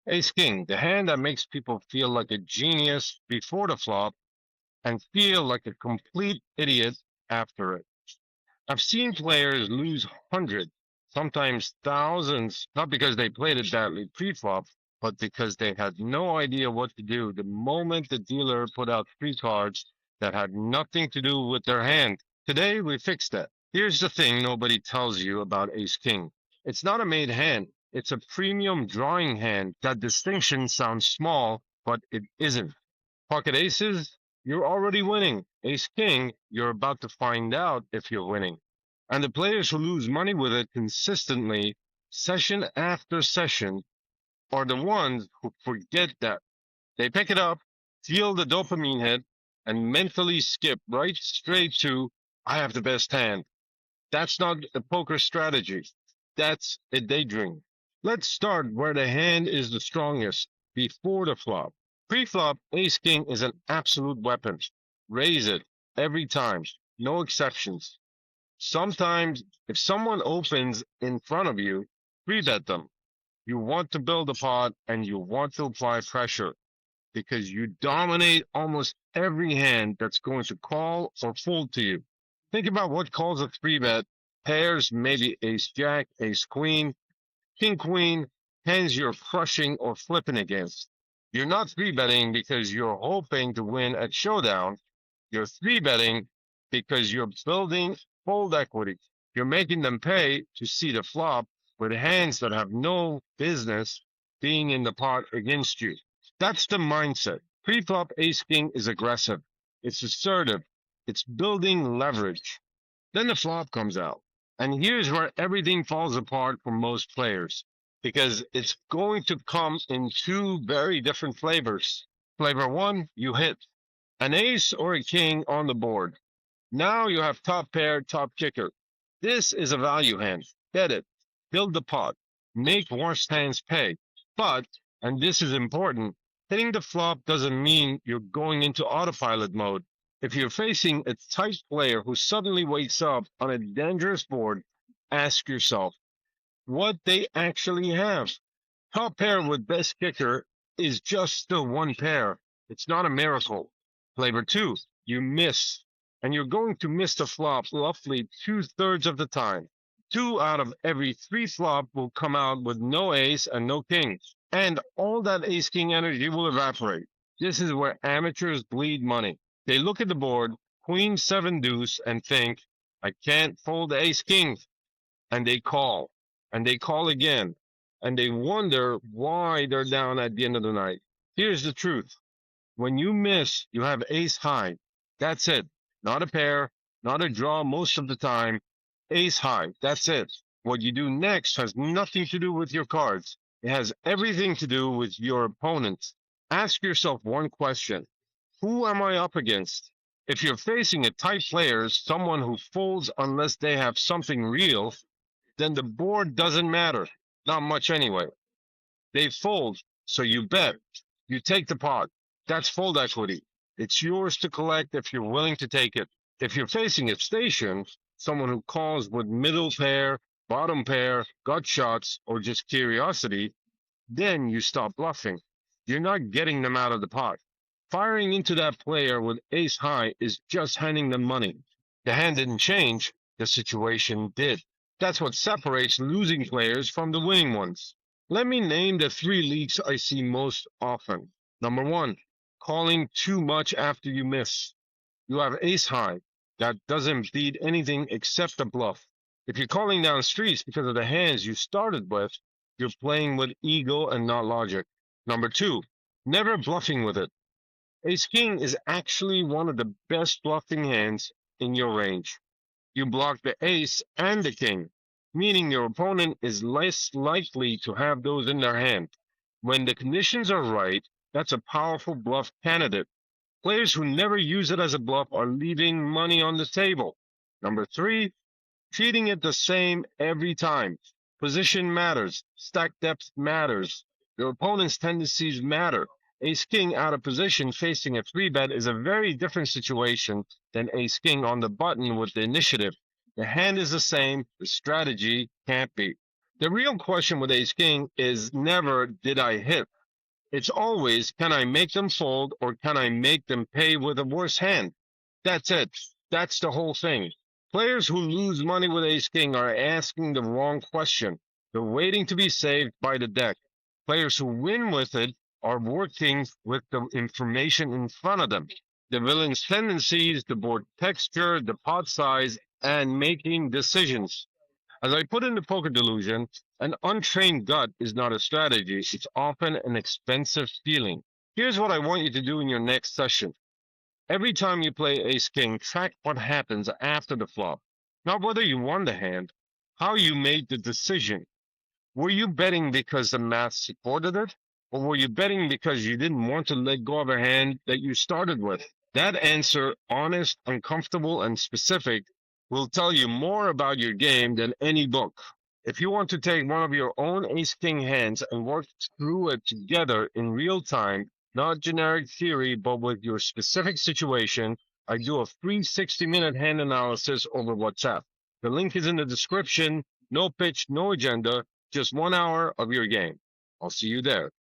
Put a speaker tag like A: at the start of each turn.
A: Ace King, the hand that makes people feel like a genius before the flop and feel like a complete idiot after it. I've seen players lose hundreds, sometimes thousands, not because they played it badly pre-flop, but because they had no idea what to do the moment the dealer put out three cards that had nothing to do with their hand. Today, we fixed that. Here's the thing nobody tells you about Ace King. It's not a made hand. It's a premium drawing hand. That distinction sounds small, but it isn't. Pocket aces, you're already winning. Ace king, you're about to find out if you're winning. And the players who lose money with it consistently, session after session, are the ones who forget that. They pick it up, feel the dopamine hit, and mentally skip right straight to, I have the best hand. That's not a poker strategy. That's a daydream. Let's start where the hand is the strongest, before the flop. Pre-flop, ace king is an absolute weapon. Raise it every time, no exceptions. Sometimes, if someone opens in front of you, three-bet them. You want to build a pot and you want to apply pressure because you dominate almost every hand that's going to call or fold to you. Think about what calls a three bet. Pairs, maybe ace jack, ace queen, king queen, hands you're crushing or flipping against. You're not three betting because you're hoping to win at showdown. You're three betting because you're building fold equity. You're making them pay to see the flop with hands that have no business being in the pot against you. That's the mindset. Pre-flop ace king is aggressive. It's assertive. It's building leverage. Then the flop comes out. And here's where everything falls apart for most players because it's going to come in two very different flavors. Flavor one, you hit an ace or a king on the board. Now you have top pair, top kicker. This is a value hand. Bet it. Build the pot. Make worse hands pay. But, and this is important, hitting the flop doesn't mean you're going into autopilot mode. If you're facing a tight player who suddenly wakes up on a dangerous board, ask yourself what they actually have. Top pair with best kicker is just still one pair. It's not a miracle. Flavor two, you miss. And you're going to miss the flop roughly two-thirds of the time. Two out of every three flop will come out with no ace and no king. And all that ace king energy will evaporate. This is where amateurs bleed money. They look at the board, queen, seven, deuce, and think, I can't fold the ace king. And they call. And they call again. And they wonder why they're down at the end of the night. Here's the truth. When you miss, you have ace high. That's it. Not a pair, not a draw most of the time. Ace high. That's it. What you do next has nothing to do with your cards. It has everything to do with your opponent. Ask yourself one question. Who am I up against? If you're facing a tight player, someone who folds unless they have something real, then the board doesn't matter. Not much anyway. They fold, so you bet. You take the pot. That's fold equity. It's yours to collect if you're willing to take it. If you're facing a station, someone who calls with middle pair, bottom pair, gut shots, or just curiosity, then you stop bluffing. You're not getting them out of the pot. Firing into that player with ace high is just handing them money. The hand didn't change, the situation did. That's what separates losing players from the winning ones. Let me name the three leaks I see most often. Number one, calling too much after you miss. You have ace high. That doesn't beat anything except a bluff. If you're calling down streets because of the hands you started with, you're playing with ego and not logic. Number two, never bluffing with it. Ace king is actually one of the best bluffing hands in your range. You block the ace and the king, meaning your opponent is less likely to have those in their hand. When the conditions are right, that's a powerful bluff candidate. Players who never use it as a bluff are leaving money on the table. Number three, treating it the same every time. Position matters. Stack depth matters. Your opponent's tendencies matter. Ace king out of position facing a three bet is a very different situation than ace king on the button with the initiative. The hand is the same, the strategy can't be. The real question with ace king is never did I hit? It's always can I make them fold or can I make them pay with a worse hand? That's it. That's the whole thing. Players who lose money with ace king are asking the wrong question. They're waiting to be saved by the deck. Players who win with it are working with the information in front of them. The villain's tendencies, the board texture, the pot size, and making decisions. As I put in the poker delusion, an untrained gut is not a strategy. It's often an expensive feeling. Here's what I want you to do in your next session. Every time you play ace king, track what happens after the flop. Not whether you won the hand, how you made the decision. Were you betting because the math supported it? Or were you betting because you didn't want to let go of a hand that you started with? That answer, honest, uncomfortable, and specific, will tell you more about your game than any book. If you want to take one of your own ace king hands and work through it together in real time, not generic theory, but with your specific situation, I do a free 60-minute hand analysis over WhatsApp. The link is in the description. No pitch, no agenda, just 1 hour of your game. I'll see you there.